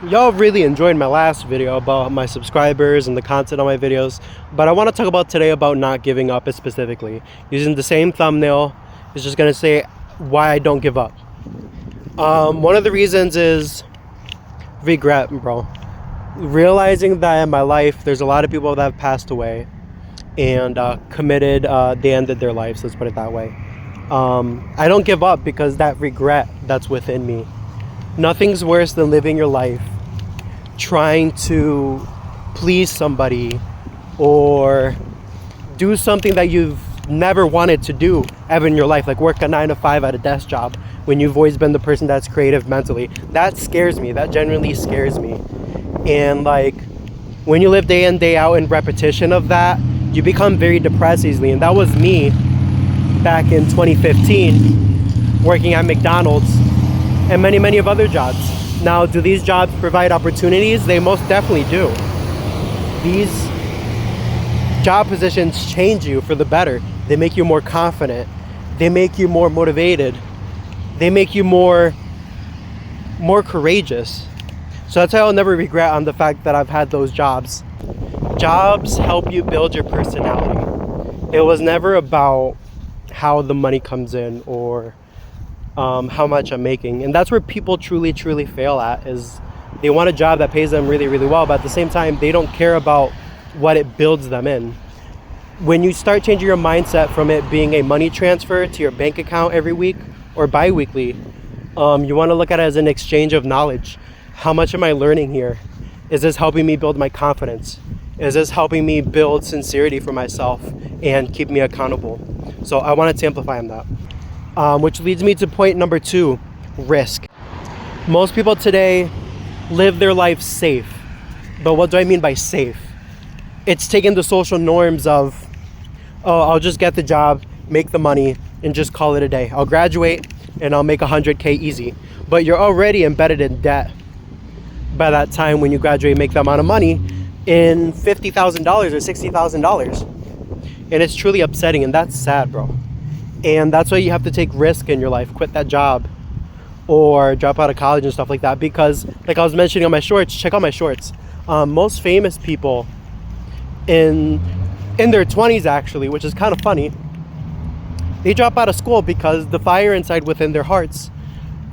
Y'all really enjoyed my last video about my subscribers and the content on my videos, but I want to talk about today about not giving up specifically. Using the same thumbnail is just going to say why I don't give up. One of the reasons is regret, bro. Realizing that in my life there's a lot of people that have passed away and committed, they ended their lives, let's put it that way. I don't give up because that regret that's within me. Nothing's worse than living your life trying to please somebody or do something that you've never wanted to do ever in your life, like work a 9 to 5 at a desk job when you've always been the person that's creative mentally. That scares me. That genuinely scares me. And like when you live day in, day out in repetition of that, you become very depressed easily. And that was me back in 2015 working at McDonald's and many of other jobs. Now, do these jobs provide opportunities? They most definitely do. These job positions change you for the better. They make you more confident. They make you more motivated. They make you more courageous. So that's why I'll never regret on the fact that I've had those jobs. Jobs help you build your personality. It was never about how the money comes in or how much I'm making. And that's where people truly fail at, is they want a job that pays them really well, but at the same time they don't care about what it builds them in. When you start changing your mindset from it being a money transfer to your bank account every week or bi-weekly, you want to look at it as an exchange of knowledge. How much am I learning here? Is this helping me build my confidence? Is this helping me build sincerity for myself and keep me accountable? So I wanted to amplify on that. Which leads me to point number 2, risk. Most people today live their life safe. But what do I mean by safe? It's taking the social norms of, oh, I'll just get the job, make the money, and just call it a day. I'll graduate and I'll make 100K easy. But you're already embedded in debt by that time when you graduate, make that amount of money in $50,000 or $60,000. And it's truly upsetting, and that's sad, bro. And that's why you have to take risk in your life. Quit that job or drop out of college and stuff like that. Because like I was mentioning on my shorts, check out my shorts. Most famous people in their 20s actually, which is kind of funny, they drop out of school because the fire inside within their hearts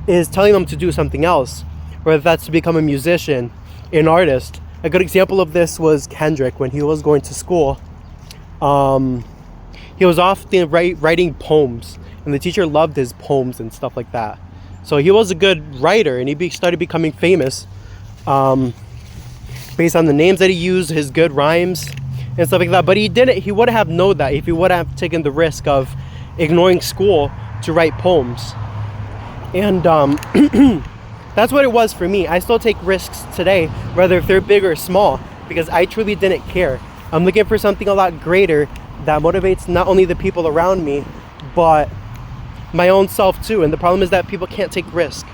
is telling them to do something else. Whether that's to become a musician, an artist. A good example of this was Kendrick when he was going to school. He was often writing poems, and the teacher loved his poems and stuff like that. So he was a good writer, and he started becoming famous based on the names that he used, his good rhymes and stuff like that. But he wouldn't have known that if he would have taken the risk of ignoring school to write poems. And that's what it was for me. I still take risks today, whether if they're big or small, because I truly didn't care. I'm looking for something a lot greater that motivates not only the people around me, but my own self too. And the problem is that people can't take risk.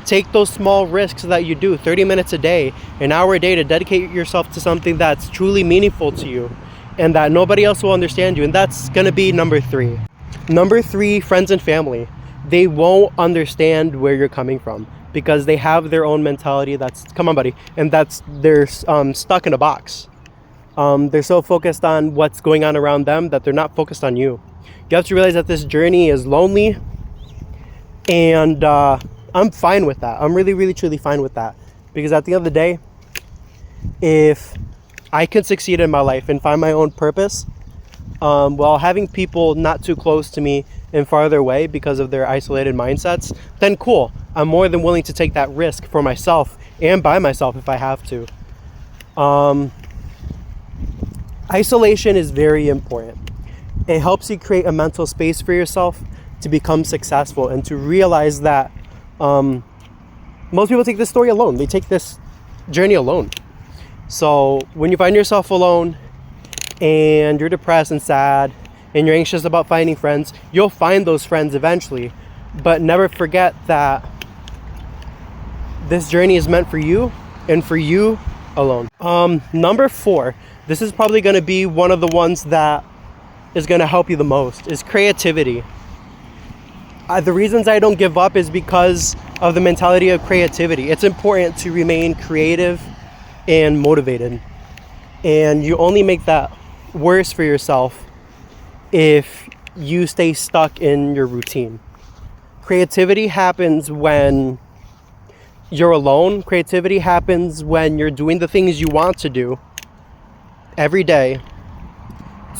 Take those small risks that you do, 30 minutes a day, an hour a day, to dedicate yourself to something that's truly meaningful to you and that nobody else will understand you. And that's gonna be number 3. Number 3, friends and family. They won't understand where you're coming from because they have their own mentality that's, come on buddy, and they're stuck in a box. They're so focused on what's going on around them that they're not focused on you. You have to realize that this journey is lonely, and I'm fine with that. I'm really truly fine with that, because at the end of the day, if I can succeed in my life and find my own purpose while having people not too close to me and farther away because of their isolated mindsets, then cool. I'm more than willing to take that risk for myself and by myself if I have to. Isolation is very important. It helps you create a mental space for yourself to become successful and to realize that most people take this story alone. They take this journey alone. So when you find yourself alone and you're depressed and sad and you're anxious about finding friends, you'll find those friends eventually. But never forget that this journey is meant for you and for you alone. Number 4, this is probably going to be one of the ones that is going to help you the most, is creativity. The reasons I don't give up is because of the mentality of creativity. It's important to remain creative and motivated. And you only make that worse for yourself if you stay stuck in your routine. Creativity happens when you're alone. Creativity happens when you're doing the things you want to do every day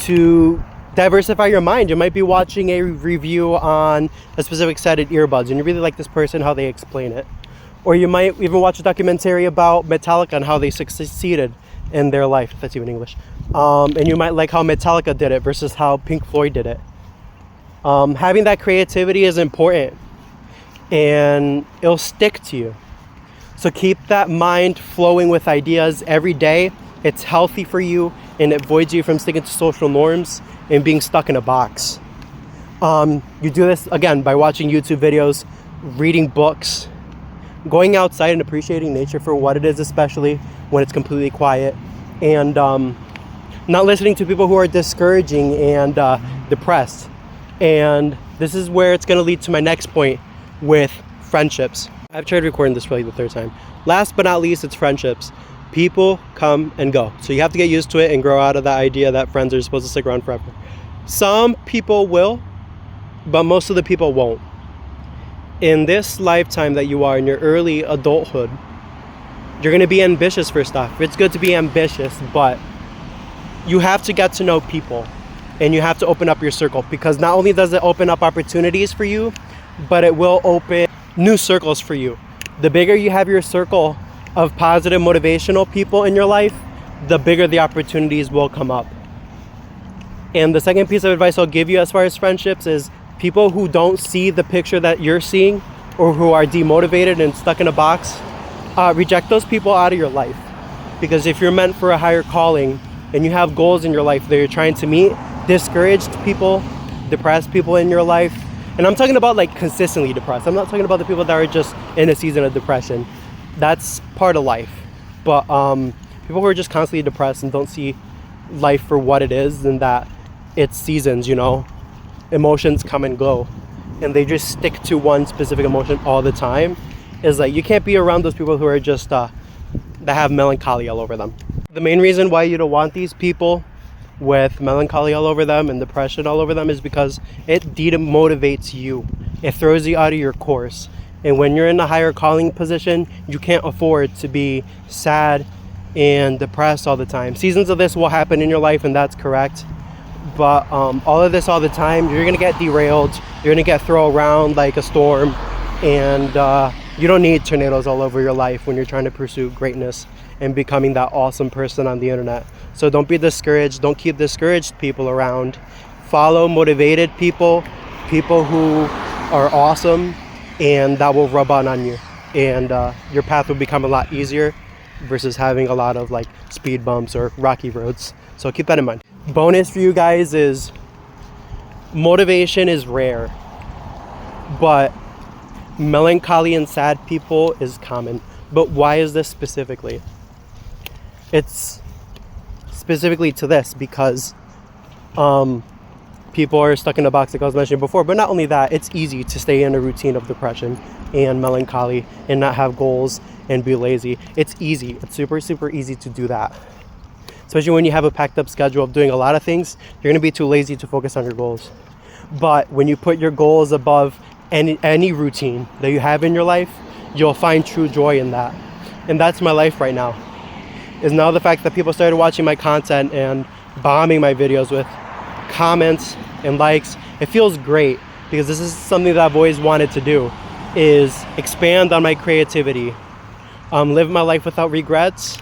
to diversify your mind. You might be watching a review on a specific set of earbuds and you really like this person, how they explain it. Or you might even watch a documentary about Metallica and how they succeeded in their life, if that's even English. And you might like how Metallica did it versus how Pink Floyd did it. Having that creativity is important and it'll stick to you. So keep that mind flowing with ideas every day. It's healthy for you and it avoids you from sticking to social norms and being stuck in a box. You do this, again, by watching YouTube videos, reading books, going outside and appreciating nature for what it is, especially when it's completely quiet, and not listening to people who are discouraging and depressed. And this is where it's going to lead to my next point with friendships. I've tried recording this for like the third time. Last but not least, it's friendships. People come and go. So you have to get used to it and grow out of that idea that friends are supposed to stick around forever. Some people will, but most of the people won't. In this lifetime that you are in your early adulthood, you're going to be ambitious for stuff. It's good to be ambitious, but you have to get to know people and you have to open up your circle, because not only does it open up opportunities for you, but it will open new circles for you. The bigger you have your circle of positive, motivational people in your life, the bigger the opportunities will come up. And the second piece of advice I'll give you as far as friendships is people who don't see the picture that you're seeing or who are demotivated and stuck in a box, reject those people out of your life. Because if you're meant for a higher calling and you have goals in your life that you're trying to meet, discouraged people, depressed people in your life, and I'm talking about like consistently depressed. I'm not talking about the people that are just in a season of depression. That's part of life. But people who are just constantly depressed and don't see life for what it is and that it's seasons, you know, emotions come and go, and they just stick to one specific emotion all the time, is like you can't be around those people who are just that have melancholy all over them. The main reason why you don't want these people with melancholy all over them and depression all over them is because it demotivates you. It throws you out of your course. And when you're in a higher calling position, you can't afford to be sad and depressed all the time. Seasons of this will happen in your life, and that's correct. But all of this all the time, you're gonna get derailed. You're gonna get thrown around like a storm, and you don't need tornadoes all over your life when you're trying to pursue greatness and becoming that awesome person on the internet. So don't be discouraged. Don't keep discouraged people around. Follow motivated people, people who are awesome, and that will rub on you. And your path will become a lot easier versus having a lot of like speed bumps or rocky roads. So keep that in mind. Bonus for you guys is motivation is rare, but melancholy and sad people is common. But why is this specifically? It's specifically to this because people are stuck in a box like I was mentioning before. But not only that, it's easy to stay in a routine of depression and melancholy and not have goals and be lazy. It's easy. It's super, super easy to do that. Especially when you have a packed up schedule of doing a lot of things, you're gonna be too lazy to focus on your goals. But when you put your goals above any routine that you have in your life, you'll find true joy in that. And that's my life right now. Is now the fact that people started watching my content and bombing my videos with comments and likes. It feels great because this is something that I've always wanted to do, is expand on my creativity, live my life without regrets,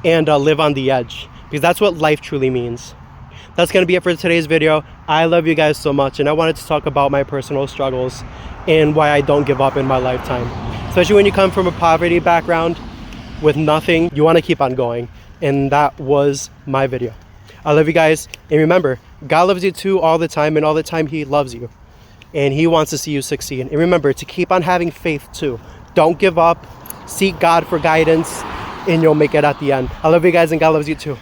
and live on the edge, because that's what life truly means. That's going to be it for today's video. I love you guys so much, and I wanted to talk about my personal struggles and why I don't give up in my lifetime. Especially when you come from a poverty background with nothing, you want to keep on going, and that was my video. I love you guys, and remember, God loves you too all the time, and all the time He loves you, and He wants to see you succeed. And remember to keep on having faith too. Don't give up. Seek God for guidance, and you'll make it at the end. I love you guys, and God loves you too.